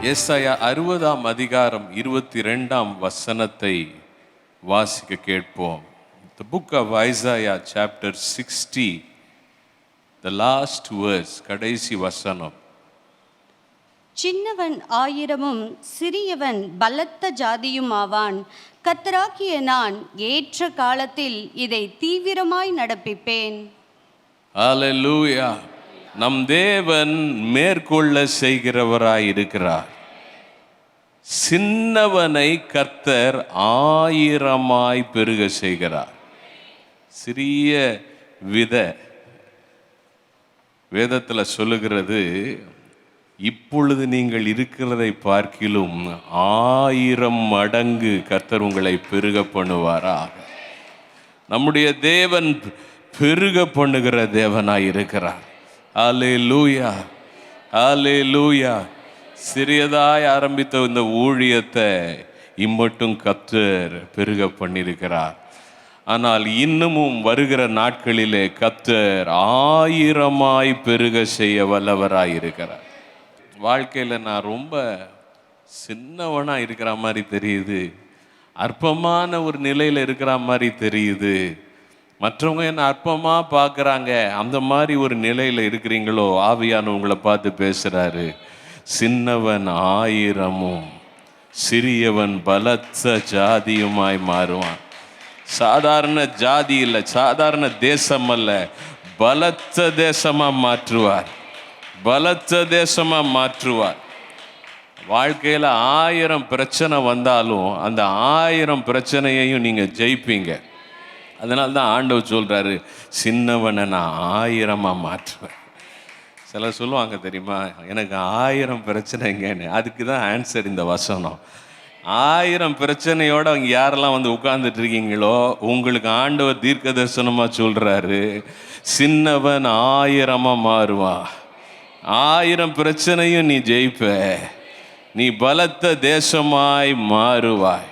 ஏசாயா 60ஆம் அதிகாரம் 22ஆம் வசனத்தை வாசிக்க கேட்போம். The book of Isaiah chapter 60, the last verse, கடைசி வசனம். சின்னவன் ஆயிரமும் சிறியவன் பலத்த ஜாதியும் ஆவான். கர்த்தராகிய நான் ஏற்ற காலத்தில் இதை தீவிரமாய் நடப்பிப்பேன். ஹல்லேலூயா. நம் தேவன் மேற்கொள்ள செய்கிறவராய் இருக்கிறார். சின்னவனை கர்த்தர் ஆயிரமாய் பெருக செய்கிறார். சிறிய விதை வேதத்தில் சொல்லுகிறது, இப்பொழுது நீங்கள் இருக்கிறதை பார்க்கிலும் 1000 மடங்கு கர்த்தர் உங்களை பெருக பண்ணுவாராக. நம்முடைய தேவன் பெருக பண்ணுகிற தேவனாய் இருக்கிறார். ஹல்லேலூயா, ஹல்லேலூயா. சிறியதாய் ஆரம்பித்த இந்த ஊழியத்தை இம்மட்டும் கர்த்தர் பெருக பண்ணியிருக்கிறார். ஆனால் இன்னமும் வருகிற நாட்களிலே கர்த்தர் 1000மாய் பெருக செய்ய வல்லவராய் இருக்கிறார். வாழ்க்கையில் நான் ரொம்ப சின்னவனாக இருக்கிற மாதிரி தெரியுது, அற்பமான ஒரு நிலையில் இருக்கிற மாதிரி தெரியுது, மற்றவங்க என்ன அற்பமாக பார்க்குறாங்க, அந்த மாதிரி ஒரு நிலையில் இருக்கிறீங்களோ, ஆவியானவங்களை பார்த்து பேசுகிறாரு. சின்னவன் 1000மும் சிறியவன் பலத்த ஜாதியுமாய் மாறுவான். சாதாரண ஜாதி இல்லை, சாதாரண தேசம் அல்ல, பலத்த தேசமாக மாற்றுவார், பலத்த தேசமாக மாற்றுவார். வாழ்க்கையில் 1000 பிரச்சனை வந்தாலும் அந்த 1000 பிரச்சனையையும் நீங்கள் ஜெயிப்பீங்க. அதனால தான் ஆண்டவர் சொல்கிறாரு, சின்னவனை நான் 1000மாக மாற்றுவேன். சிலர் சொல்லுவாங்க தெரியுமா, எனக்கு 1000 பிரச்சனைங்கன்னு. அதுக்கு தான் ஆன்சர் இந்த வசனம். 1000 பிரச்சனையோடு அவங்க யாரெல்லாம் வந்து உட்கார்ந்துட்டு இருக்கீங்களோ, உங்களுக்கு ஆண்டவர் தீர்க்க தரிசனமாக சொல்கிறாரு, சின்னவன் 1000மாக மாறுவான். 1000 பிரச்சனையும் நீ ஜெயிப்ப, நீ பலத்த தேசமாய் மாறுவாய்.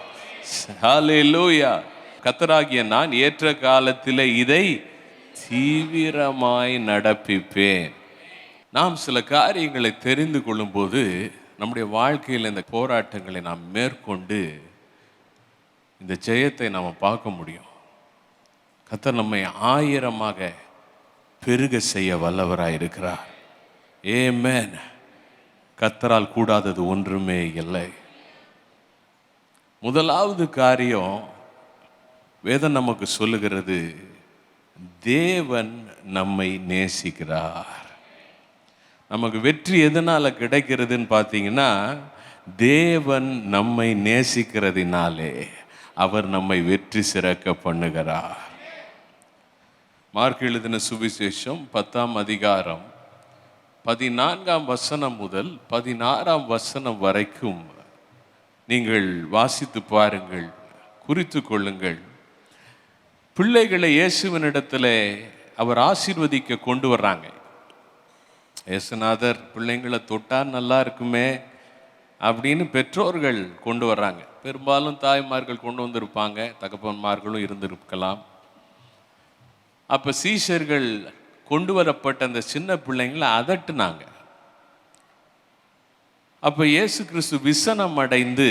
ஹல்லேலூயா. கர்த்தராகிய நான் ஏற்ற காலத்தில் இதை தீவிரமாய் நடப்பிப்பேன். நாம் சில காரியங்களை தெரிந்து கொள்ளும்போது நம்முடைய வாழ்க்கையில் இந்த போராட்டங்களை நாம் மேற்கொண்டு இந்த ஜெயத்தை நாம் பார்க்க முடியும். கர்த்தர் நம்மை 1000மாக பெருக செய்ய வல்லவராய் இருக்கிறார். ஆமென். கர்த்தரால் கூடாதது ஒன்றுமே இல்லை. முதலாவது காரியம் வேதம் நமக்கு சொல்லுகிறது, தேவன் நம்மை நேசிக்கிறார். நமக்கு வெற்றி எதனால் கிடைக்கிறதுன்னு பார்த்தீங்கன்னா, தேவன் நம்மை நேசிக்கிறதினாலே அவர் நம்மை வெற்றி சிறக்க பண்ணுகிறார். மார்க் எழுதின சுவிசேஷம் 10ஆம் அதிகாரம் 14ஆம் வசனம் முதல் 16ஆம் வசனம் வரைக்கும் நீங்கள் வாசித்து பாருங்கள், குறித்து கொள்ளுங்கள். பிள்ளைகளை இயேசுவினிடத்தில் அவர் ஆசீர்வதிக்க கொண்டு வர்றாங்க. இயேசுநாதர் பிள்ளைங்களை தொட்டால் நல்லா இருக்குமே அப்படின்னு பெற்றோர்கள் கொண்டு வர்றாங்க. பெரும்பாலும் தாய்மார்கள் கொண்டு வந்திருப்பாங்க, தகப்பன்மார்களும் இருந்திருக்கலாம். அப்போ சீஷர்கள் கொண்டு வரப்பட்ட அந்த சின்ன பிள்ளைங்களை அதட்டுனாங்க. அப்போ இயேசு கிறிஸ்து விசனம் அடைந்து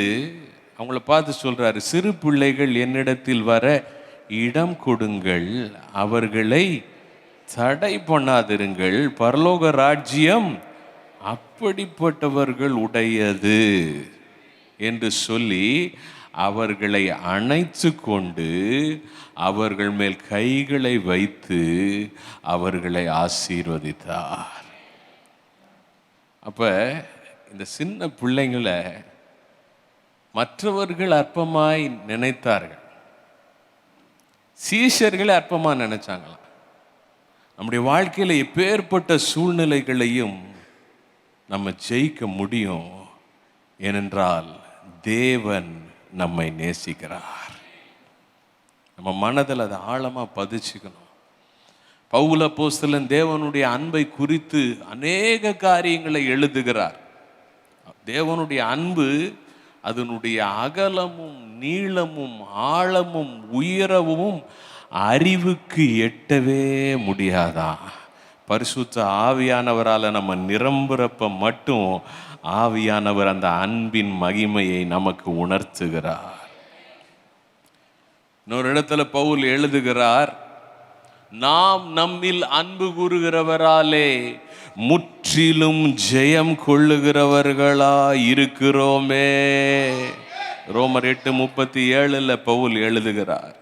அவங்கள பார்த்து சொல்கிறாரு, சிறு பிள்ளைகள் என்னிடத்தில் வர இடம் கொடுங்கள், அவர்களை தடை பண்ணாதிருங்கள், பரலோக ராஜ்யம் அப்படிப்பட்டவர்கள் உடையது என்று சொல்லி அவர்களை அணைத்து கொண்டு அவர்கள் மேல் கைகளை வைத்து அவர்களை ஆசீர்வதித்தார். அப்போ இந்த சின்ன பிள்ளைங்களை மற்றவர்கள் அற்பமாய் நினைத்தார்கள், சீஷர்களை அற்பமாக நினைச்சாங்களாம். நம்முடைய வாழ்க்கையில் எப்பேற்பட்ட சூழ்நிலைகளையும் நம்ம ஜெயிக்க முடியும், ஏனென்றால் தேவன் நம்மை நேசிக்கிறார். நம்ம மனதில் அதை ஆழமாக பதிச்சுக்கணும். பவுல் அப்போஸ்தலன் தேவனுடைய அன்பை குறித்து அநேக காரியங்களை எழுதுகிறார். தேவனுடைய அன்பு அதனுடைய அகலமும் நீளமும் ஆழமும் உயரமும் அறிவுக்கு எட்டவே முடியாதா. பரிசுத்த ஆவியானவரால் நம்ம நிரம்புறப்ப மட்டும் ஆவியானவர் அந்த அன்பின் மகிமையை நமக்கு உணர்த்துகிறார். இன்னொரு இடத்துல பவுல் எழுதுகிறார், நாம் நம்மில் அன்பு கூறுகிறவராலே முற்றிலும் ஜெயம் கொள்ளுகிறவர்களா இருக்கிறோமே. ரோமர் 8:37 பவுல் எழுதுகிறார்.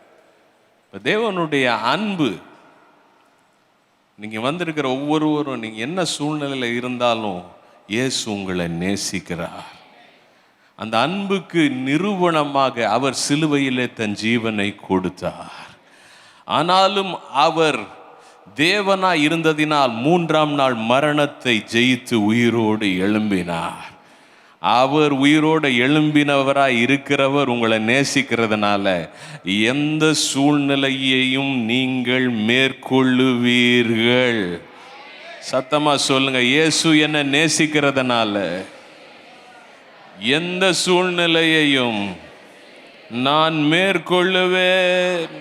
தேவனுடைய அன்பு, நீங்க வந்திருக்கிற ஒவ்வொருவரும் நீங்க என்ன சூழ்நிலையில் இருந்தாலும் இயேசு உங்களை நேசிக்கிறார். அந்த அன்புக்கு நிரூபணமாக அவர் சிலுவையிலே தன் ஜீவனை கொடுத்தார். ஆனாலும் அவர் தேவனாய் இருந்ததினால் 3ஆம் நாள் மரணத்தை ஜெயித்து உயிரோடு எழும்பினார். அவர் உயிரோடு எழும்பினவராய் இருக்கிறவர் உங்களை நேசிக்கிறதுனால எந்த சூழ்நிலையையும் நீங்கள் மேற்கொள்ளுவீர்கள். சத்தமா சொல்லுங்க, இயேசு என்ன நேசிக்கிறதுனால எந்த சூழ்நிலையையும் நான் மேற்கொள்ளுவேன்.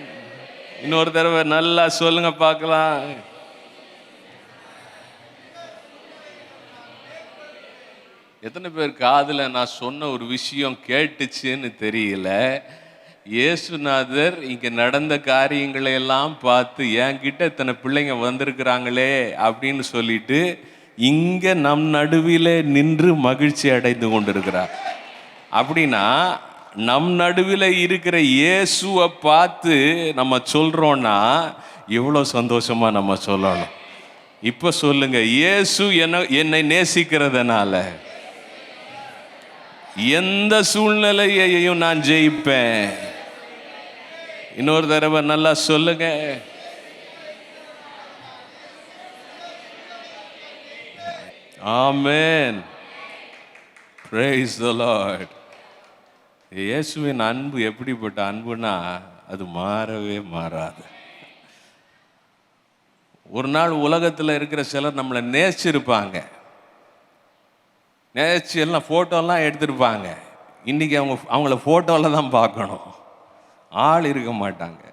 இன்னொரு தடவை நல்லா சொல்லுங்க பார்க்கலாம். எத்தனை பேர் காதுல நான் சொன்ன ஒரு விஷயம் கேட்டுச்சுன்னு தெரியல. இயேசுநாதர் இங்க நடந்த காரியங்களை எல்லாம் பார்த்து என்கிட்ட இத்தனை பிள்ளைங்க வந்திருக்கிறாங்களே அப்படின்னு சொல்லிட்டு இங்க நம் நடுவிலே நின்று மகிழ்ச்சி அடைந்து கொண்டிருக்கிறார். அப்படின்னா நம் நடுவில் இருக்கிற இயேசுவை பார்த்து நம்ம சொல்றோம்னா எவ்வளோ சந்தோஷமா நம்ம சொல்லணும். இப்ப சொல்லுங்க, இயேசு என்னை நேசிக்கிறதுனால எந்த சூழ்நிலையையும் நான் ஜெயிப்பேன். இன்னொரு தடவை நல்லா சொல்லுங்க. ஆமென். Praise the Lord. இயேசுவின் அன்பு எப்படிப்பட்ட அன்புனா அது மாறவே மாறாது. ஒரு நாள் உலகத்தில் இருக்கிற சிலர் நம்மளை நேசிச்சிருப்பாங்க, நேசிச்சு எல்லாம் ஃபோட்டோலாம் எடுத்திருப்பாங்க. இன்றைக்கி அவங்கள ஃபோட்டோவில் தான் பார்க்கணும், ஆள் இருக்க மாட்டாங்க.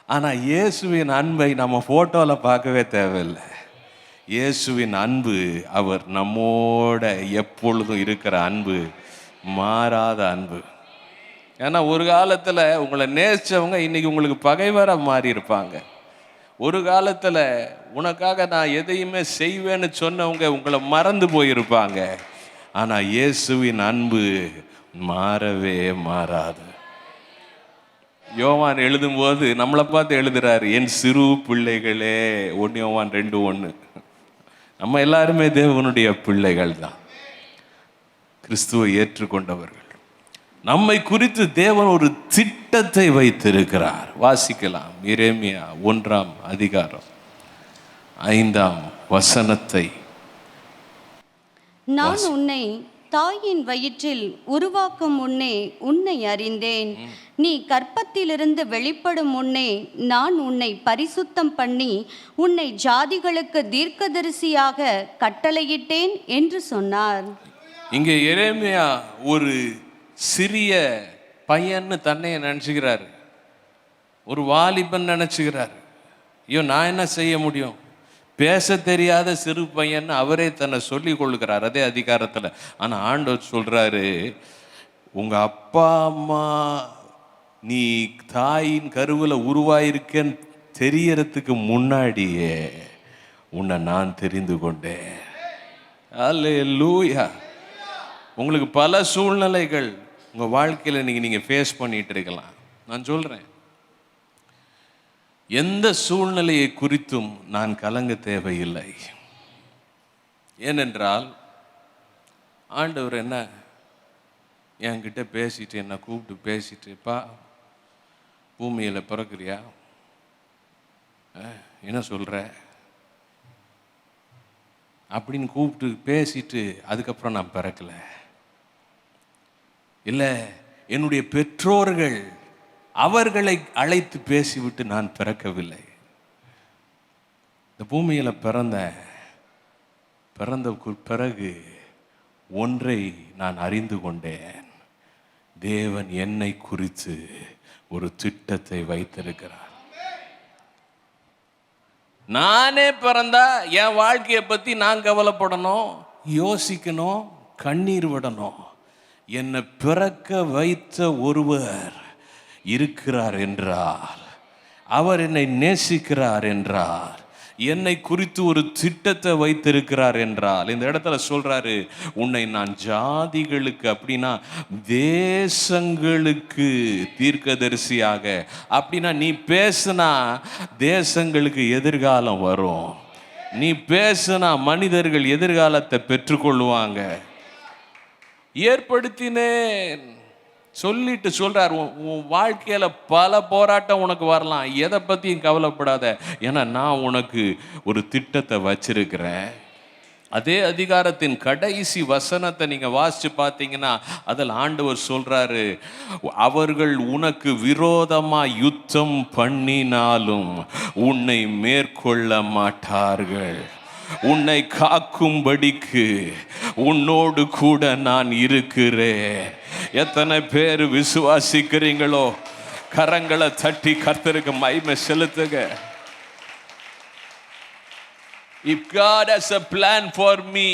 ஆனால் இயேசுவின் அன்பை நம்ம ஃபோட்டோவில் பார்க்கவே தேவையில்லை. இயேசுவின் அன்பு அவர் நம்மோட எப்பொழுதும் இருக்கிற அன்பு, மாறாத அன்பு. ஏன்னா ஒரு காலத்தில் உங்களை நேசித்தவங்க இன்றைக்கி உங்களுக்கு பகைவராக மாறி இருப்பாங்க. ஒரு காலத்தில் உனக்காக நான் எதையுமே செய்வேன்னு சொன்னவங்க உங்களை மறந்து போயிருப்பாங்க. ஆனால் இயேசுவின் அன்பு மாறவே மாறாது. யோவான் எழுதும்போது நம்மளை பார்த்து எழுதுறாரு, என் சிறு பிள்ளைகளே. 1 யோவான் 2:1. நம்ம எல்லாருமே தேவனுடைய பிள்ளைகள் தான், கிறிஸ்துவை ஏற்றுக்கொண்டவர்கள். நம்மை குறித்து தேவன் ஒரு திட்டத்தை வைத்திருக்கிறார். வாசிக்கலாம், எரேமியா 1ஆம் அதிகாரம் 5ஆம் வசனத்தை. நான் உன்னை தாயின் வயிற்றில் உருவாக்கும் முன்னே உன்னை அறிந்தேன். நீ கர்ப்பத்திலிருந்து வெளிப்படும் முன்னே நான் உன்னை பரிசுத்தம் பண்ணி உன்னை ஜாதிகளுக்கு தீர்க்கதரிசியாக கட்டளையிட்டேன் என்று சொன்னார். இங்கே எரேமியா ஒரு சிறிய பையன்னு தன்னைய நினச்சிக்கிறாரு, ஒரு வாலிபன் நினச்சிக்கிறாரு. ஐயோ, நான் என்ன செய்ய முடியும், பேச தெரியாத சிறு பையன் அவரே தன்னை சொல்லி கொள்ளுகிறார் அதே அதிகாரத்தில். ஆனால் ஆண்டவர் சொல்கிறாரு, உங்கள் அப்பா அம்மா நீ தாயின் கருவில் உருவாயிருக்கேன்னு தெரியறதுக்கு முன்னாடியே உன்னை நான் தெரிந்து கொண்டேன். அல்லேலூயா. உங்களுக்கு பல சூழ்நிலைகள் உங்கள் வாழ்க்கையில் நீங்கள் ஃபேஸ் பண்ணிட்டு இருக்கலாம். நான் சொல்கிறேன், எந்த சூழ்நிலையை குறித்தும் நான் கலங்க தேவையில்லை. ஏனென்றால் ஆண்டவர் என்ன என்கிட்ட பேசிட்டு, என்னை கூப்பிட்டு பேசிட்டுப்பா பூமியில் பிறக்கிறியா, என்ன சொல்கிற அப்படின்னு கூப்பிட்டு பேசிட்டு அதுக்கப்புறம் நான் பிறக்கலை. இல்லை, என்னுடைய பெற்றோர்கள் அவர்களை அழைத்து பேசிவிட்டு நான் பிறக்கவில்லை. இந்த பூமியில் பிறந்த பிறகு ஒன்றை நான் அறிந்து கொண்டேன், தேவன் என்னை குறித்து ஒரு திட்டத்தை வைத்திருக்கிறார். நானே பிறந்தா என் வாழ்க்கையை பற்றி நான் கவலைப்படணும், யோசிக்கணும், கண்ணீர் விடணும். என்னை பிறக்க வைத்த ஒருவர் இருக்கிறார் என்றால், அவர் என்னை நேசிக்கிறார் என்றால், என்னை குறித்து ஒரு திட்டத்தை வைத்திருக்கிறார் என்றால், இந்த இடத்துல சொல்றாரு, உன்னை நான் ஜாதிகளுக்கு, அப்படின்னா தேசங்களுக்கு தீர்க்கதரிசியாக. அப்படின்னா நீ பேசுனா தேசங்களுக்கு எதிர்காலம் வரும், நீ பேசுனா மனிதர்கள் எதிர்காலத்தை பெற்றுக்கொள்வாங்க. ஏற்படுத்தினேன் சொல்லிட்டு சொல்றார், உன் வாழ்க்கையில பல போராட்டம் உனக்கு வரலாம், எதை பத்தியும் கவலைப்படாத, ஏன்னா நான் உனக்கு ஒரு திட்டத்தை வச்சிருக்கிறேன். அதே அதிகாரத்தின் கடைசி வசனத்தை நீங்க வாசிச்சு பார்த்தீங்கன்னா அதில் ஆண்டவர் சொல்றாரு, அவர்கள் உனக்கு விரோதமா யுத்தம் பண்ணினாலும் உன்னை மேற்கொள்ள மாட்டார்கள், உன்னை காக்கும்படிக்கு உன்னோடு கூட நான் இருக்கிறேன். எத்தனை பேர் விசுவாசிக்கிறீங்களோ கரங்களை தட்டி கர்த்தருக்கு மகிமை செலுத்துங்க. If God has a plan for me,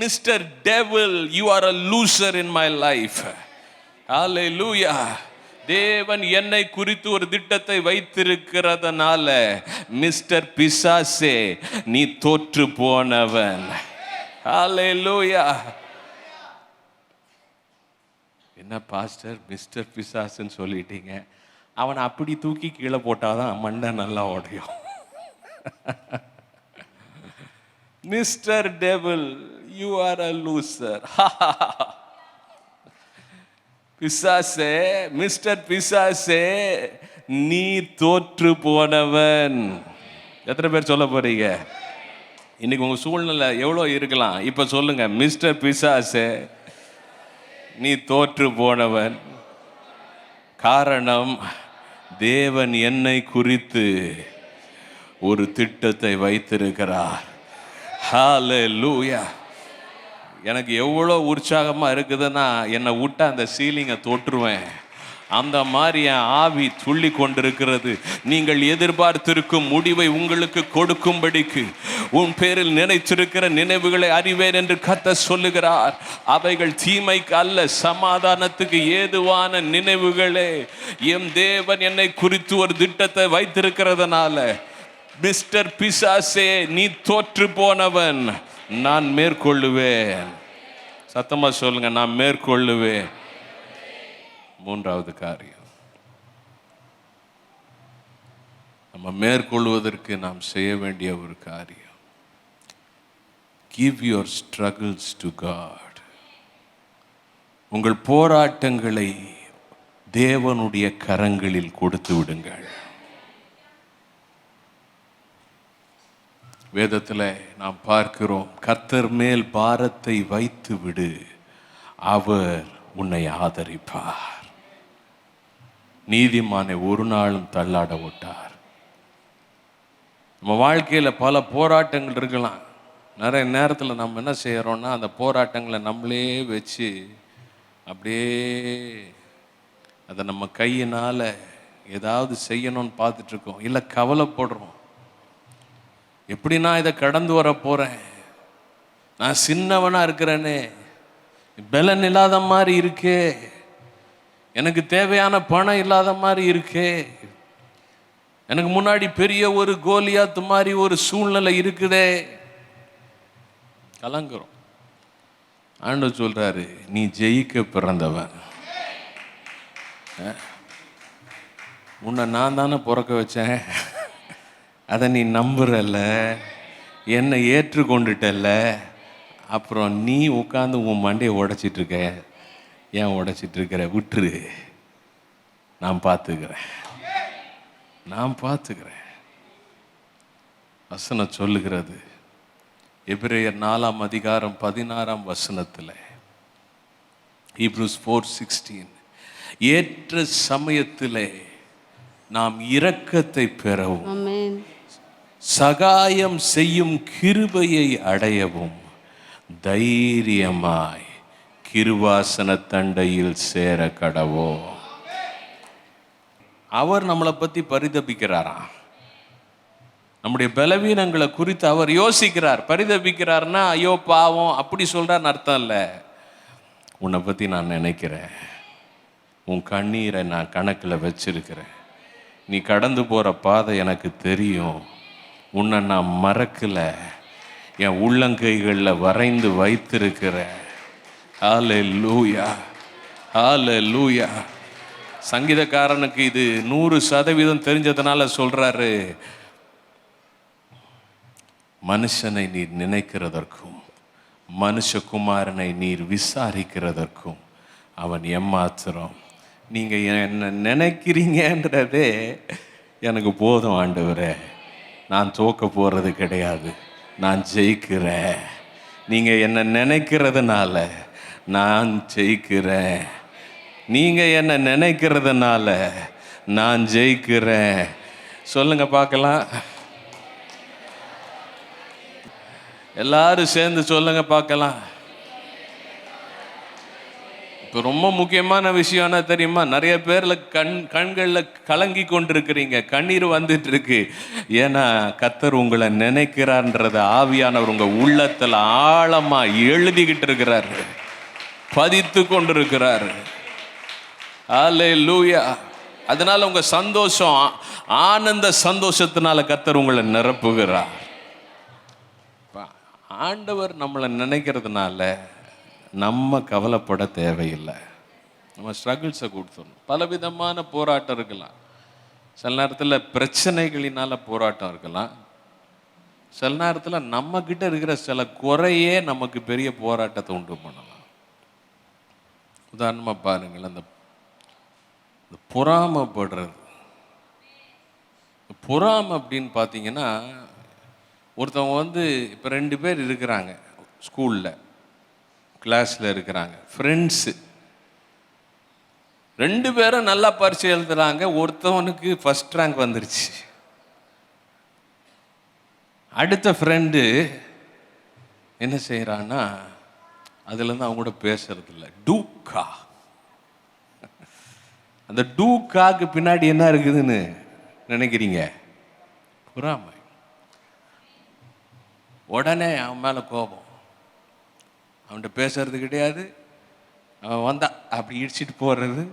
Mr. Devil, you are a loser in my life. Hallelujah. தேவன் என்னை குறித்து ஒரு திட்டத்தை வைத்திருக்கிறதுனால, மிஸ்டர் பிசாசே நீ தோற்று போனவன். ஹல்லேலூயா. என்ன பாஸ்டர் மிஸ்டர் பிசாசுன்னு சொல்லிட்டீங்க? அவனை அப்படி தூக்கி கீழே போட்டாதான் மண்டை நல்லா உடையும். Mister devil, you are a loser. பிசாசே, மிஸ்டர் பிசாசே நீ தோற்று போனவன். எத்தனை பேர் சொல்ல போறீங்க? இன்னைக்கு உங்க சூழ்நிலை எவ்வளோ இருக்கலாம், இப்ப சொல்லுங்க, மிஸ்டர் பிசாசே நீ தோற்று போனவன். காரணம், தேவன் என்னை குறித்து ஒரு திட்டத்தை வைத்திருக்கிறார். ஹல்லேலூயா. எனக்கு எவ்வளோ உற்சாகமாக இருக்குதுன்னா, என்னை விட்டா அந்த சீலிங்கை தொட்டுருவேன். அந்த மாதிரி என் ஆவி துள்ளி கொண்டிருக்கிறது. நீங்கள் எதிர்பார்த்திருக்கும் முடிவை உங்களுக்கு கொடுக்கும்படிக்கு உன் பேரில் நினைத்திருக்கிற நினைவுகளை அறிவேன் என்று கர்த்தர் சொல்லுகிறார். அவைகள் தீமைக்கு அல்ல, சமாதானத்துக்கு ஏதுவான நினைவுகளே. என் தேவன் என்னை குறித்து ஒரு திட்டத்தை வைத்திருக்கிறதுனால, மிஸ்டர் பிசாசே நீ தோற்று போனவன், நான் மேற்கொள்ளுவேன். சத்தமா சொல்லுங்க, நான் மேற்கொள்ளுவேன். மூன்றாவது காரியம், நம்ம மேற்கொள்வதற்கு நாம் செய்ய வேண்டிய ஒரு காரியம், give your struggles to God. உங்கள் போராட்டங்களை தேவனுடைய கரங்களில் கொடுத்து விடுங்கள். வேதத்தில் நாம் பார்க்கிறோம், கர்த்தர் மேல் பாரத்தை வைத்து விடு, அவர் உன்னை ஆதரிப்பார். நீதிமானை ஒரு நாளும் தள்ளாட விட்டார். நம்ம வாழ்க்கையில் பல போராட்டங்கள் இருக்கலாம். நிறைய நேரத்தில் நம்ம என்ன செய்கிறோம்னா, அந்த போராட்டங்களை நம்மளே வச்சு அப்படியே அதை நம்ம கையினால் ஏதாவது செய்யணும்னு பார்த்துட்ருக்கோம். இல்லை கவலைப்படுறோம், எப்படி நான் இதை கடந்து வர போகிறேன், நான் சின்னவனாக இருக்கிறேனே, பலன் இல்லாத மாதிரி இருக்கே, எனக்கு தேவையான பணம் இல்லாத மாதிரி இருக்கே, எனக்கு முன்னாடி பெரிய ஒரு கோலியாத்து மாதிரி ஒரு சூழ்நிலை இருக்குதே, கலங்குறோம். ஆண்டவர் சொல்றாரு, நீ ஜெயிக்க பிறந்தவன். உன்னை நான் தானே பிறக்க வச்சேன், அதை நீ நம்புறல்ல, என்னை ஏற்றுக்கொண்டுட்டல்ல, அப்புறம் நீ உட்காந்து உன் மண்டையை உடைச்சிட்டு இருக்க. ஏன் உடைச்சிட்டு இருக்கிற? விட்டுரு, நான் பார்த்துக்கிறேன், நான் பார்த்துக்கிறேன். வசனம் சொல்லுகிறது, எபிரேயர் 4 அதிகாரம் 16 வசனத்தில், Hebrews 4:16, ஏற்ற சமயத்திலே நாம் இரக்கத்தை பெறவும் சகாயம் செய்யும் கிருபையை அடையவும் தைரியமாய் கிருபாசன தண்டையில் சேர கடவோம். அவர் நம்மளை பற்றி பரிதபிக்கிறாராம். நம்முடைய பலவீனங்களை குறித்து அவர் யோசிக்கிறார். பரிதபிக்கிறார்னா ஐயோ பாவம் அப்படி சொல்றாருன்னு அர்த்தம் இல்லை. உன்னை பற்றி நான் நினைக்கிறேன், உன் கண்ணீரை நான் கணக்கில் வச்சிருக்கிறேன், நீ கடந்து போகிற பாதை எனக்கு தெரியும், உன்னை நான் மறக்கலை, என் உள்ளங்கைகளில் வரைந்து வைத்திருக்கிறேன். ஹல்லேலூயா, ஹல்லேலூயா. சங்கீதக்காரனுக்கு இது 100% தெரிஞ்சதுனால சொல்றாரு, மனுஷனை நீர் நினைக்கிறதற்கும் மனுஷகுமாரனை நீர் விசாரிக்கிறதற்கும் அவன் ஏமாத்திரம். நீங்கள் என்ன நினைக்கிறீங்கன்றதே எனக்கு போதும் ஆண்டவரே, நான் தோக்க போகிறது கிடையாது, நான் ஜெயிக்கிறேன். நீங்கள் என்ன நினைக்கிறதுனால நான் ஜெயிக்கிறேன், நீங்கள் என்ன நினைக்கிறதுனால நான் ஜெயிக்கிறேன். சொல்லுங்க பார்க்கலாம், எல்லாரும் சேர்ந்து சொல்லுங்க பார்க்கலாம். இப்போ ரொம்ப முக்கியமான விஷயம் என்ன தெரியுமா? நிறைய பேர்ல கண்களில் கலங்கி கொண்டிருக்கிறீங்க, கண்ணீர் வந்துட்டு இருக்கு. ஏன்னா கர்த்தர் உங்களை நினைக்கிறார்ன்றத ஆவியானவர் உங்க உள்ளத்துல ஆழமா எழுதிக்கிட்டு இருக்கிறாரு, பதித்து கொண்டிருக்கிறாரு. ஹல்லேலூயா. அதனால உங்க சந்தோஷம், ஆனந்த சந்தோஷத்தினால கர்த்தர் உங்களை நிரப்புகிறார். ஆண்டவர் நம்மளை நினைக்கிறதுனால நம்ம கவலைப்பட தேவையில்லை. நம்ம ஸ்ட்ரகிள்ஸை கொடுத்துடணும். பலவிதமான போராட்டம் இருக்கலாம். சில நேரத்தில் பிரச்சனைகளினால போராட்டம் இருக்கலாம். சில நேரத்தில் நம்ம கிட்ட இருக்கிற சில குறையே நமக்கு பெரிய போராட்டத்தை உண்டு பண்ணலாம். உதாரணமாக பாருங்கள், அந்த பொறாமைப்படுறது. பொறாமை அப்படின்னு பார்த்தீங்கன்னா, ஒருத்தவங்க இப்போ 2 பேர் இருக்கிறாங்க, ஸ்கூலில் கிளாஸில் இருக்கிறாங்க, ஃப்ரெண்ட்ஸு. 2 பேரும் நல்லா பரீட்சை எழுதுறாங்க. ஒருத்தவனுக்கு ஃபர்ஸ்ட் ரேங்க் வந்துருச்சு. அடுத்த ஃப்ரெண்டு என்ன செய்கிறான்னா, அதுலேருந்து அவங்க கூட பேசுறது இல்லை, டூக்கா. அந்த டூக்காக்கு பின்னாடி என்ன இருக்குதுன்னு நினைக்கிறீங்க? பொறாமை. உடனே அவன் மேலே கோபம், அவன்கிட்ட பேசுறது கிடையாது, அவன் வந்தா அப்படி இடிச்சிட்டு போடுறது,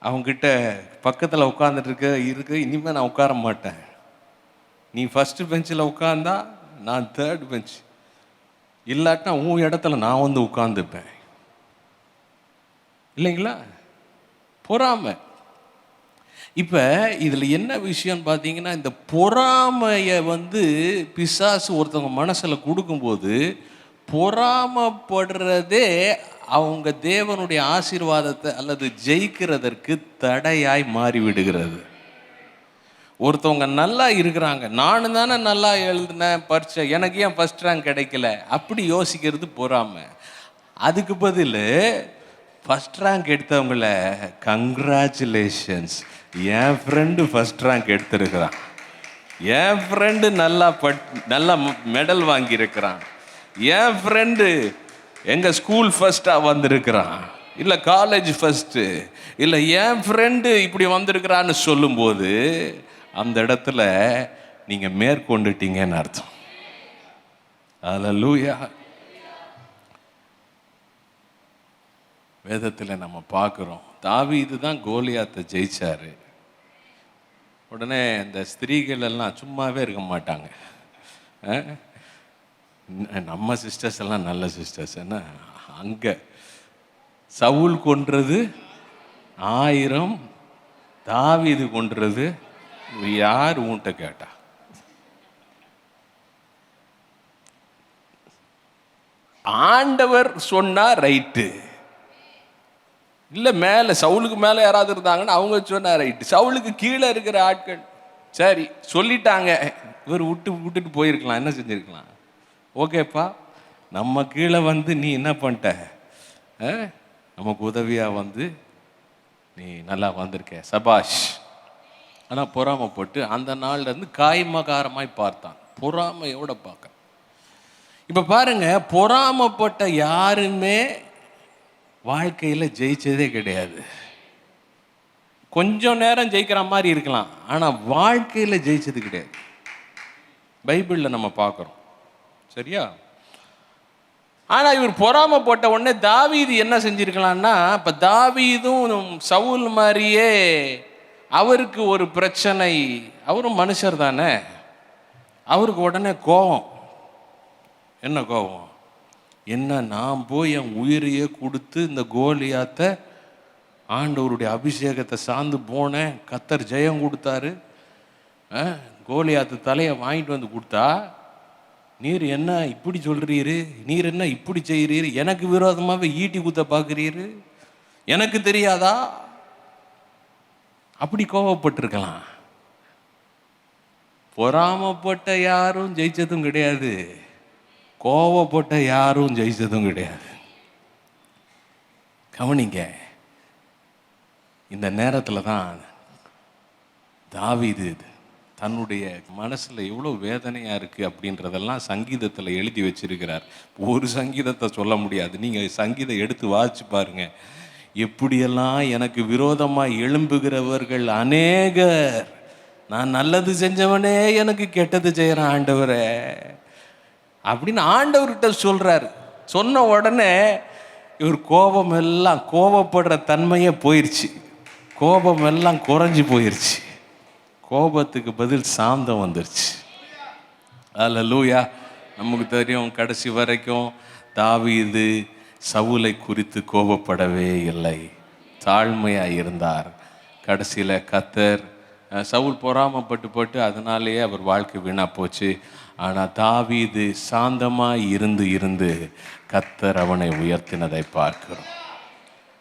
அவங்ககிட்ட பக்கத்தில் உட்காந்துட்டு இருக்கு இனிமேல் நான் உட்கார மாட்டேன், நீ ஃபஸ்ட்டு பெஞ்சில் உட்காந்தா நான் 3rd பெஞ்ச், இல்லாட்டினா உன் இடத்துல நான் வந்து உட்காந்துப்பேன். இல்லைங்களா? பொறாமை. இப்போ இதில் என்ன விஷயம்னு பார்த்தீங்கன்னா, இந்த பொறாமையை பிசாசு ஒருத்தவங்க மனசில் கொடுக்கும்போது, பொறாமப்படுறதே அவங்க தேவனுடைய ஆசீர்வாதத்தை அல்லது ஜெயிக்கிறதற்கு தடையாய் மாறிவிடுகிறது. ஒருத்தவங்க நல்லா இருக்கிறாங்க, நானும் தானே நல்லா எழுதினேன் பரீட்சை, எனக்கு ஏன் ஃபர்ஸ்ட் ரேங்க் கிடைக்கல, அப்படி யோசிக்கிறது பொறாமை. அதுக்கு பதில் ஃபர்ஸ்ட் ரேங்க் எடுத்தவங்கள கங்க்ராச்சுலேஷன்ஸ், என் ஃப்ரெண்டு ஃபர்ஸ்ட் ரேங்க் எடுத்திருக்கிறான், என் ஃப்ரெண்டு நல்லா மெடல் வாங்கியிருக்கிறான், என் ஃப்ரெண்டு எங்கள் ஸ்கூல் ஃபர்ஸ்ட்டாக வந்திருக்கிறான், இல்லை காலேஜ் ஃபர்ஸ்ட்டு, இல்லை என் ஃப்ரெண்டு இப்படி வந்திருக்கிறான்னு சொல்லும்போது அந்த இடத்துல நீங்கள் மேற்கொண்டுட்டீங்கன்னு அர்த்தம். ஹல்லேலூயா. வேதத்தில் நம்ம பார்க்குறோம், தாவீது தான் கோலியாத்தை ஜெயிச்சாரு. உடனே இந்த ஸ்திரீகள் எல்லாம் சும்மாவே இருக்க மாட்டாங்க. நம்ம சிஸ்டர்ஸ் எல்லாம் நல்ல சிஸ்டர்ஸ். என்ன அங்கே சவுல் கொன்றது 1000, தாவீது கொன்றது யார் உன்கிட்ட கேட்டா? ஆண்டவர் சொன்னா ரைட்டு, இல்லை மேலே சவுலுக்கு மேலே யாராவது இருந்தாங்கன்னா அவங்க சொன்னா ரைட்டு, சவுலுக்கு கீழே இருக்கிற ஆட்கள் சரி சொல்லிட்டாங்க, இவர் விட்டுட்டு போயிருக்கலாம், என்ன செஞ்சிருக்கலாம்? ஓகேப்பா, நம்ம கீழே நீ என்ன பண்ணிட்ட, நமக்கு உதவியாக நீ நல்லா வந்திருக்க, சபாஷ். ஆனால் பொறாமைப்பட்டு அந்த நாள்லேருந்து காய்மகாரமாய் பார்த்தான், பொறாமையோட பார்க்க. இப்போ பாருங்க, பொறாமைப்பட்ட யாருமே வாழ்க்கையில் ஜெயிச்சதே கிடையாது. கொஞ்சம் நேரம் ஜெயிக்கிற மாதிரி இருக்கலாம், ஆனால் வாழ்க்கையில் ஜெயிச்சது கிடையாது. பைபிளில் நம்ம பார்க்குறோம். சரியா? ஆனால் இவர் பொறாமைப்பட்ட உடனே தாவீது என்ன செஞ்சிருக்கலாம்னா, இப்போ தாவீதும் சவுல் மாதிரியே அவருக்கு ஒரு பிரச்சனை, அவரும் மனுஷர் தானே, அவருக்கு உடனே கோபம். என்ன கோபம்? என்ன, நான் போய் என் உயிரையே கொடுத்து இந்த கோலியாத்தை, ஆண்டவருடைய அபிஷேகத்தை சார்ந்து போனேன், கர்த்தர் ஜெயம் கொடுத்தாரு, கோலியாத்து தலையை வாங்கிட்டு வந்து கொடுத்தா, நீர் என்ன இப்படி சொல்கிறீரு, நீர் என்ன இப்படி செய்கிறீரு, எனக்கு விரோதமாகவே ஈட்டி குத்த பார்க்குறீரு, எனக்கு தெரியாதா? அப்படி கோபப்பட்டிருக்கலாம். பொறாமப்பட்ட யாரும் ஜெயிச்சதும் கிடையாது, கோபப்பட்ட யாரும் ஜெயிச்சதும் கிடையாது. கவனிங்க, இந்த நேரத்தில் தான் தாவீது தன்னுடைய மனசில் எவ்வளோ வேதனையாக இருக்குது அப்படின்றதெல்லாம் சங்கீதத்தில் எழுதி வச்சிருக்கிறார். ஒரு சங்கீதத்தை சொல்ல முடியாது, நீங்கள் சங்கீதம் எடுத்து வாசிச்சு பாருங்க. எப்படியெல்லாம் எனக்கு விரோதமாக எழும்புகிறவர்கள் அநேகர், நான் நல்லது செஞ்சவனே எனக்கு கெட்டது செய்கிறேன் ஆண்டவரே அப்படின்னு ஆண்டவர்கிட்ட சொல்கிறார். சொன்ன உடனே இவர் கோபம் எல்லாம், கோபப்படுற தன்மையே போயிடுச்சு, கோபம் எல்லாம் குறைஞ்சி போயிடுச்சு, கோபத்துக்கு பதில் சாந்தம் வந்துருச்சு. அல்லேலூயா. நமக்கு தெரியும், கடைசி வரைக்கும் தாவீது சவுலை குறித்து கோபப்படவே இல்லை, தாழ்மையாக இருந்தார். கடைசியில் கர்த்தர், சவுல் பொறாமப்பட்டு அதனாலேயே அவர் வாழ்க்கை வீணாக போச்சு. ஆனால் தாவீது சாந்தமாக இருந்து கர்த்தர் அவனை உயர்த்தினதை பார்க்கிறோம்.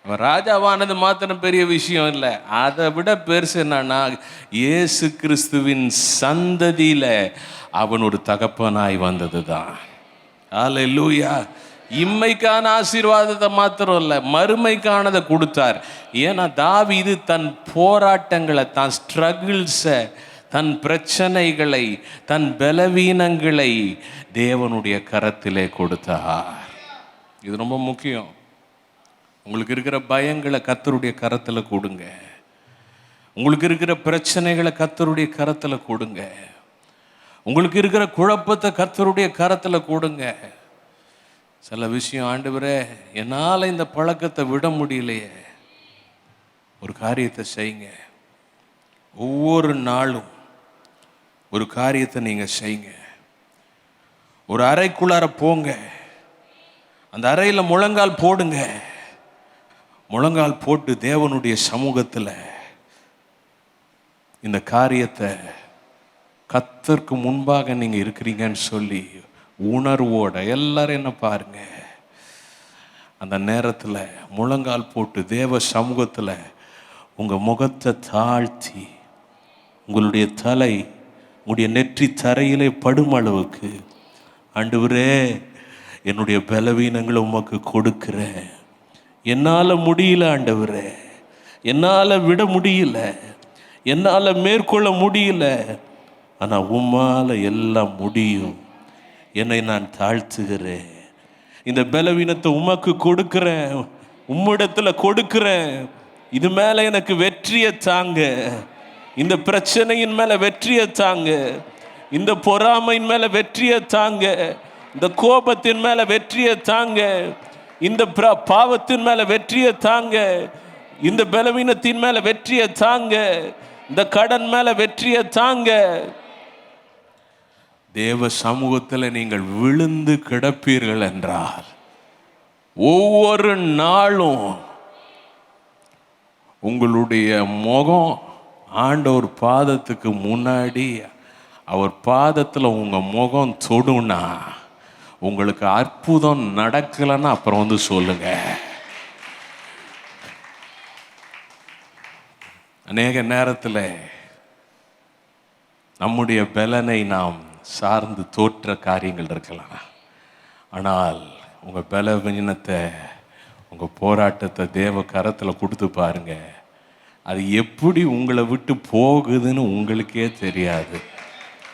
அவன் ராஜாவானது மாத்திரம் பெரிய விஷயம் இல்லை, அதை விட பெருசு என்னன்னா, இயேசு கிறிஸ்துவின் சந்ததியில அவன் ஒரு தகப்பனாய் வந்தது தான். அல்லேலூயா. இம்மைக்கான ஆசீர்வாதத்தை மாத்திரம் இல்லை, மறுமைக்கானதை கொடுத்தார். ஏன்னா தாவீது தன் போராட்டங்களை, தன் ஸ்ட்ரகிள்ஸை, தன் பிரச்சனைகளை, தன் பலவீனங்களை தேவனுடைய கரத்திலே கொடுத்தார். இது ரொம்ப முக்கியம். உங்களுக்கு இருக்கிற பயங்களை கர்த்தருடைய கரத்தில் கொடுங்க, உங்களுக்கு இருக்கிற பிரச்சனைகளை கர்த்தருடைய கரத்தில் கொடுங்க, உங்களுக்கு இருக்கிற குழப்பத்தை கர்த்தருடைய கரத்தில் கொடுங்க. சில விஷயம், ஆண்டவரே என்னால் இந்த பழக்கத்தை விட முடியலையே, ஒரு காரியத்தை செய்யுங்க. ஒவ்வொரு நாளும் ஒரு காரியத்தை நீங்கள் செய்யுங்க. ஒரு அறைக்குள்ளார போங்க, அந்த அறையில் முழங்கால் போடுங்க, முழங்கால் போட்டு தேவனுடைய சமூகத்தில் இந்த காரியத்தை கர்த்தருக்கு முன்பாக நீங்கள் இருக்கிறீங்கன்னு சொல்லி உணர்வோட எல்லாரும் என்ன பாருங்க, அந்த நேரத்தில் முழங்கால் போட்டு தேவ சமூகத்தில் உங்கள் முகத்தை தாழ்த்தி, உங்களுடைய தலை உங்களுடைய நெற்றி தரையிலே படும் அளவுக்கு, ஆண்டவரே என்னுடைய பலவீனங்களை உமக்கு கொடுக்கிறேன், என்னால் முடியல ஆண்டவரே, என்னால் விட முடியல, என்னால் மேற்கொள்ள முடியல, ஆனால் உம்மால் எல்லாம் முடியும், என்னை நான் தாழ்த்துகிறேன், இந்த பலவீனத்தை உமக்கு கொடுக்கிறேன், உம்மிடத்தில் கொடுக்கிறேன், இது மேலே எனக்கு வெற்றியை தாங்க, இந்த பிரச்சனையின் மேலே வெற்றியை தாங்க, இந்த பொறாமையின் மேலே வெற்றியை தாங்க, இந்த கோபத்தின் மேலே வெற்றியை தாங்க, இந்த பாவத்தின் மேலே வெற்றியை தாங்க, இந்த பலவீனத்தின் மேலே வெற்றியை தாங்க, இந்த கடன் மேலே வெற்றியை தாங்க. தேவ சமூகத்தில் நீங்கள் விழுந்து கிடப்பீர்கள் என்றால் ஒவ்வொரு நாளும் உங்களுடைய முகம் ஆண்டவர் பாதத்துக்கு முன்னாடி, அவர் பாதத்தில் உங்கள் முகம் தொடுனா, உங்களுக்கு அற்புதம் நடக்கலைன்னா அப்புறம் வந்து சொல்லுங்க. அநேக நேரத்தில் நம்முடைய பலனை நாம் சார்ந்து தோற்ற காரியங்கள் இருக்கலாம், ஆனால் உங்கள் பலவீனத்தை, உங்கள் போராட்டத்தை தேவ கரத்தில் கொடுத்து பாருங்க, அது எப்படி உங்களை விட்டு போகுதுன்னு உங்களுக்கே தெரியாது,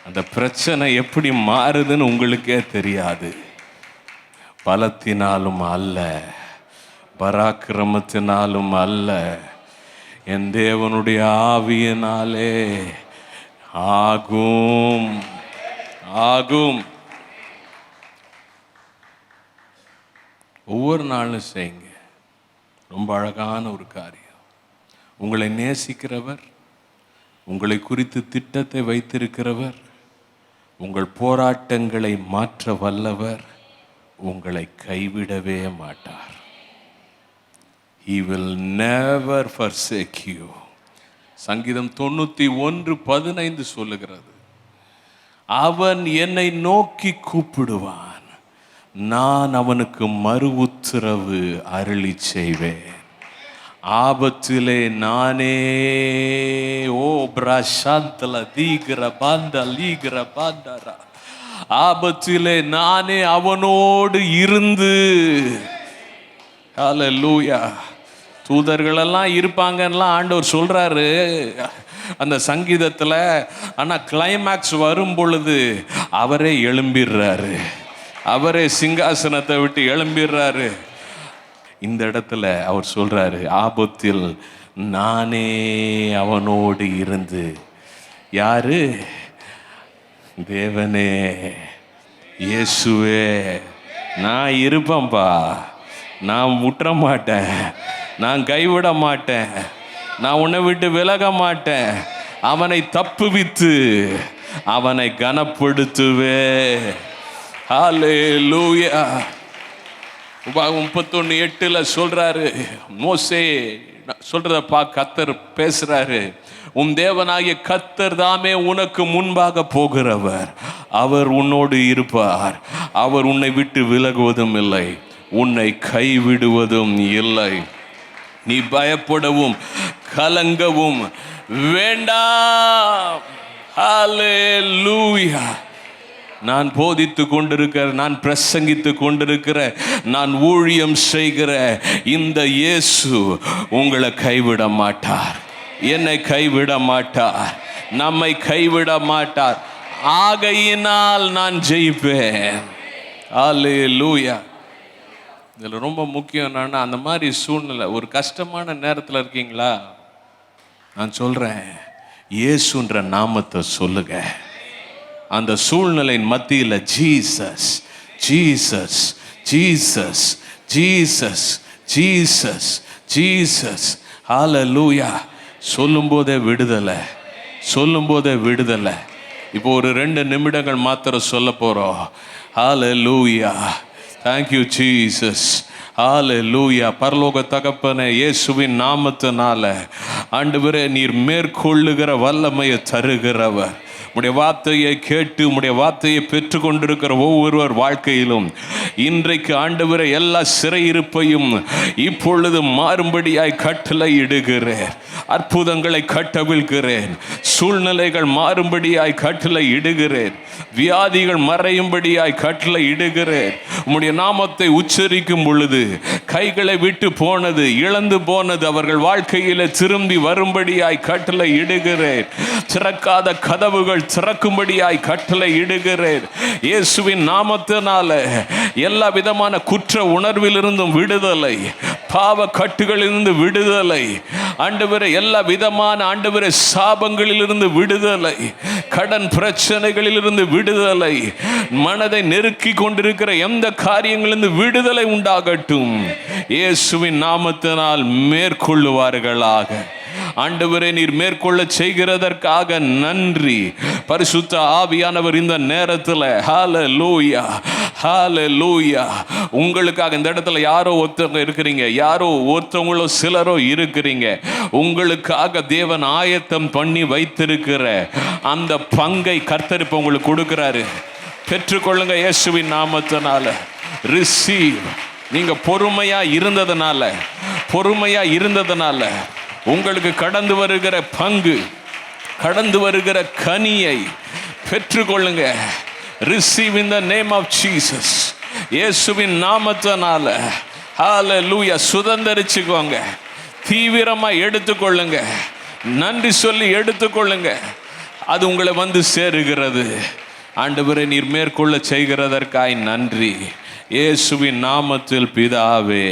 அந்த பிரச்சனை எப்படி மாறுதுன்னு உங்களுக்கே தெரியாது. பலத்தினாலும் அல்ல, பராக்கிரமத்தினாலும் அல்ல, என் தேவனுடைய ஆவியினாலே ஆகும் ஆகும். ஒவ்வொரு நாளும் செய்யுங்க. ரொம்ப அழகான ஒரு காரியம். உங்களை நேசிக்கிறவர், உங்களை குறித்து திட்டத்தை வைத்திருக்கிறவர், உங்கள் போராட்டங்களை மாற்ற வல்லவர், உங்களை கைவிடவே மாட்டார். He will never forsake you. சங்கீதம் 91:15 சொல்லுகிறது, அவன் என்னை நோக்கி கூப்பிடுவான், நான் அவனுக்கு மறு உத்தரவு அருளி செய்வேன். ஆபத்திலே நானே பிரசாந்தல தீகிற பாந்த லீகிற பாண்டரா, ஆபத்திலே நானே அவனோடு இருந்து. ஹல்லேலூயா. தூதர்களெல்லாம் இருப்பாங்கன்னெலாம் ஆண்டவர் சொல்றாரு அந்த சங்கீதத்தில். ஆனால் கிளைமேக்ஸ் வரும் பொழுது அவரே எழும்பிடுறாரு, அவரே சிங்காசனத்தை விட்டு எழும்பிடுறாரு. இந்த இடத்துல அவர் சொல்றாரு, ஆபத்தில் நானே அவனோடு இருந்து. யாரு? தேவனே, இயேசுவே, நான் இருப்பேன்பா, நான் விட்டுற மாட்டேன், நான் கைவிட மாட்டேன், நான் உன்னை விட்டு விலக மாட்டேன். அவனை தப்புவித்து அவனை கனப்படுத்துவே. ஹல்லேலூயா. 31:8 சொல்றாரு, மோசே சொல்றத கர்த்தர் பேசுறாரு, உன் தேவனாகிய கர்த்தர் தாமே உனக்கு முன்பாக போகிறவர், அவர் உன்னோடு இருப்பார், அவர் உன்னை விட்டு விலகுவதும் இல்லை, உன்னை கைவிடுவதும் இல்லை. நீ பயப்படவும் கலங்கவும் வேண்டாம். ஹல்லேலூயா. நான் போதித்து கொண்டிருக்கிற, நான் பிரசங்கித்து கொண்டிருக்கிற, நான் ஊழியம் செய்கிற இந்த இயேசு உங்களை கைவிட மாட்டார், என்னை கைவிட மாட்டார், நம்மை கைவிட மாட்டார். ஆகையினால் நான் ஜெயிப்பேன். ஹல்லேலூயா. இதில் ரொம்ப முக்கியம் என்னன்னா, அந்த மாதிரி சூழ்நிலை, ஒரு கஷ்டமான நேரத்தில் இருக்கீங்களா, நான் சொல்கிறேன், இயேசுன்ற நாமத்தை சொல்லுங்க. அந்த சூழ்நிலையின் மத்தியில் Jesus Jesus Jesus Jesus Jesus Jesus hallelujah சொல்லும்போதே விடுதலை, சொல்லும்போதே விடுதலை. இப்போ ஒரு 2 நிமிடங்கள் மாத்திரம் சொல்ல போகிறோம். ஹல்லேலூயா. Thank you Jesus. ஹல்லேலூயா. பரலோக தகப்பனே, இயேசுவின் நாமத்தினால ஆண்டவரே, நீர் மேற்கொள்ளுகிற வல்லமையை தருகிறவர். உடைய வார்த்தையை கேட்டு உடைய வார்த்தையை பெற்று கொண்டிருக்கிற ஒவ்வொருவர் வாழ்க்கையிலும் இன்றைக்கு ஆண்டவரே, எல்லா சிறையிருப்பையும் இப்பொழுது மாறும்படியாய் கட்டளை இடுகிறேன். அற்புதங்களை கட்டவிழ்கிறேன். சூழ்நிலைகள் மாறும்படியாய் கட்டளை இடுகிறேன். வியாதிகள் மறையும்படியாய் கட்டளை இடுகிறேன். உம்முடைய நாமத்தை உச்சரிக்கும் பொழுது கைகளை விட்டு போனது, இழந்து போனது அவர்கள் வாழ்க்கையில திரும்பி வரும்படியாய் கட்டளை இடுகிறேன். திறக்காத கதவுகள் திறக்கும்படியாய் கட்டளை இடுகிறேன். இயேசுவின் நாமத்தினால எல்லா விதமான குற்ற உணர்விலிருந்தும் விடுதலை, பாவ கட்டுகளிலிருந்து விடுதலை ஆண்டவரே, எல்லா விதமான ஆண்டவரே சாபங்களிலிருந்து விடுதலை, கடன் பிரச்சனைகளிலிருந்து விடுதலை, மனதை நெருக்கி கொண்டிருக்கிற எந்த காரியங்களிலிருந்து விடுதலை உண்டாகட்டும். இயேசுவின் நாமத்தினால் மேற்கொள்ளுவார்களாக. ஆண்டவரே, நீர் மேற்கொள்ள செய்கிறதற்காக நன்றி. பரிசுத்த ஆவியானவர் இந்த நேரத்தில் ஹல்லேலூயா ஹல்லேலூயா உங்களுக்காக இந்த இடத்துல யாரோ ஒருத்தவங்க இருக்கிறீங்க, யாரோ ஒருத்தவங்களோ சிலரோ இருக்கிறீங்க. உங்களுக்காக தேவன் ஆயத்தம் பண்ணி வைத்திருக்கிற அந்த பங்கை கர்த்தர் இப்ப உங்களுக்கு கொடுக்கிறாரு. பெற்றுக்கொள்ளுங்க இயேசுவின் நாமத்தினால. ரிசீவ். நீங்க பொறுமையா இருந்ததனால உங்களுக்கு கடந்து வருகிற பங்கு, கடந்து வருகிற கனியை பெற்றுக்கொள்ளுங்க. Receive in the name of Jesus. இயேசுவின் நாமத்தினால ஹல்லேலூயா. சுதந்தரிச்சுக்கோங்க. தீவிரமா எடுத்துக்கொள்ளுங்க. நன்றி சொல்லி எடுத்துக்கொள்ளுங்க. அது உங்களை வந்து சேருகிறது. ஆண்டவரே, நீர் மேற்கொள்ள செய்கிறதற்காய் நன்றி. இயேசுவின் நாமத்தில் பிதாவே.